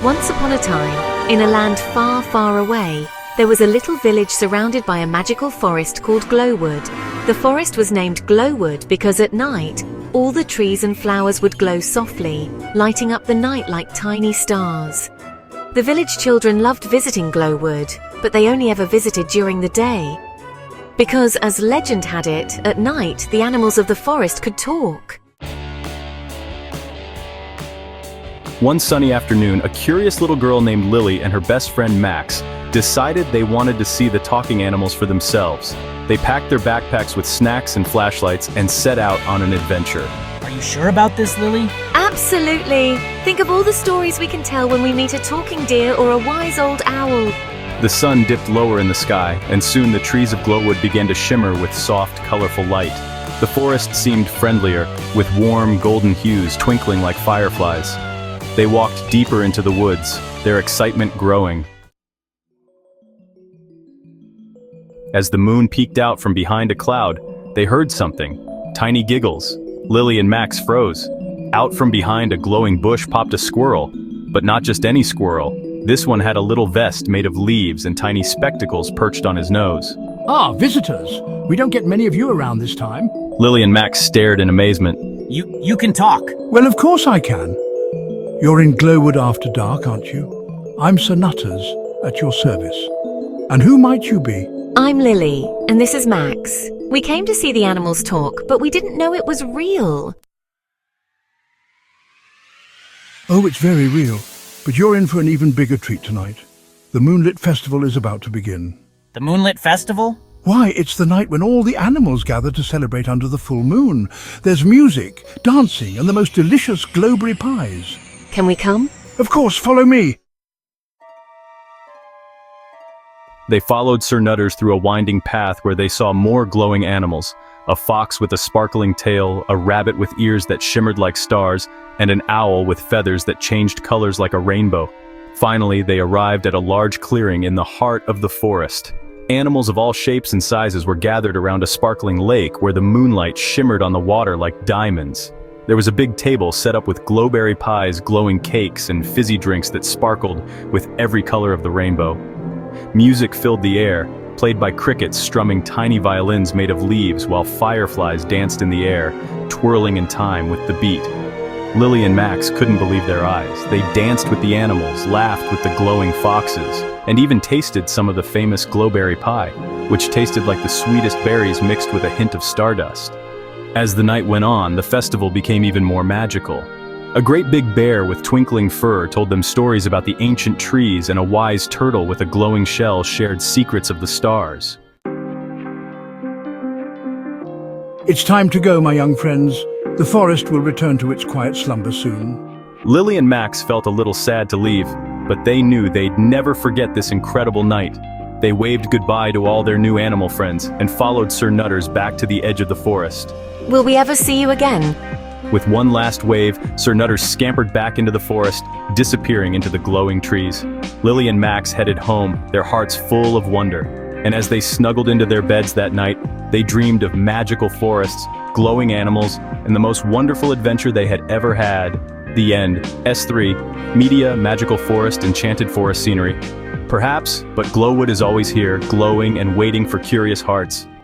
Once upon a time, in a land far, far away, there was a little village surrounded by a magical forest called Glowwood. The forest was named Glowwood because at night, all the trees and flowers would glow softly, lighting up the night like tiny stars. The village children loved visiting Glowwood, but they only ever visited during the day. Because, as legend had it, at night the animals of the forest could talk. One sunny afternoon, a curious little girl named Lily and her best friend Max decided they wanted to see the talking animals for themselves. They packed their backpacks with snacks and flashlights and set out on an adventure. Are you sure about this, Lily? Absolutely! Think of all the stories we can tell when we meet a talking deer or a wise old owl. The sun dipped lower in the sky, and soon the trees of Glowwood began to shimmer with soft, colorful light. The forest seemed friendlier, with warm, golden hues twinkling like fireflies. They walked deeper into the woods, their excitement growing. As the moon peeked out from behind a cloud, they heard something. Tiny giggles. Lily and Max froze. Out from behind a glowing bush popped a squirrel, but not just any squirrel. This one had a little vest made of leaves and tiny spectacles perched on his nose. Ah, visitors. We don't get many of you around this time. Lily and Max stared in amazement. You can talk. Well, of course I can. You're in Glowwood after dark, aren't you? I'm Sir Nutters, at your service. And who might you be? I'm Lily, and this is Max. We came to see the animals talk, but we didn't know it was real. Oh, it's very real. But you're in for an even bigger treat tonight. The Moonlit Festival is about to begin. The Moonlit Festival? Why, it's the night when all the animals gather to celebrate under the full moon. There's music, dancing, and the most delicious glowberry pies. Can we come? Of course, follow me. They followed Sir Nutters through a winding path where they saw more glowing animals. A fox with a sparkling tail, a rabbit with ears that shimmered like stars, and an owl with feathers that changed colors like a rainbow. Finally, they arrived at a large clearing in the heart of the forest. Animals of all shapes and sizes were gathered around a sparkling lake where the moonlight shimmered on the water like diamonds. There was a big table set up with glowberry pies, glowing cakes, and fizzy drinks that sparkled with every color of the rainbow. Music filled the air, played by crickets strumming tiny violins made of leaves while fireflies danced in the air, twirling in time with the beat. Lily and Max couldn't believe their eyes. They danced with the animals, laughed with the glowing foxes, and even tasted some of the famous glowberry pie, which tasted like the sweetest berries mixed with a hint of stardust. As the night went on, the festival became even more magical. A great big bear with twinkling fur told them stories about the ancient trees, and a wise turtle with a glowing shell shared secrets of the stars. It's time to go, my young friends. The forest will return to its quiet slumber soon. Lily and Max felt a little sad to leave, but they knew they'd never forget this incredible night. They waved goodbye to all their new animal friends and followed Sir Nutters back to the edge of the forest. Will we ever see you again? With one last wave, Sir Nutters scampered back into the forest, disappearing into the glowing trees. Lily and Max headed home, their hearts full of wonder. And as they snuggled into their beds that night, they dreamed of magical forests, glowing animals, and the most wonderful adventure they had ever had. The end. S3. Media, Magical Forest, Enchanted Forest Scenery. Perhaps, but Glowwood is always here, glowing and waiting for curious hearts.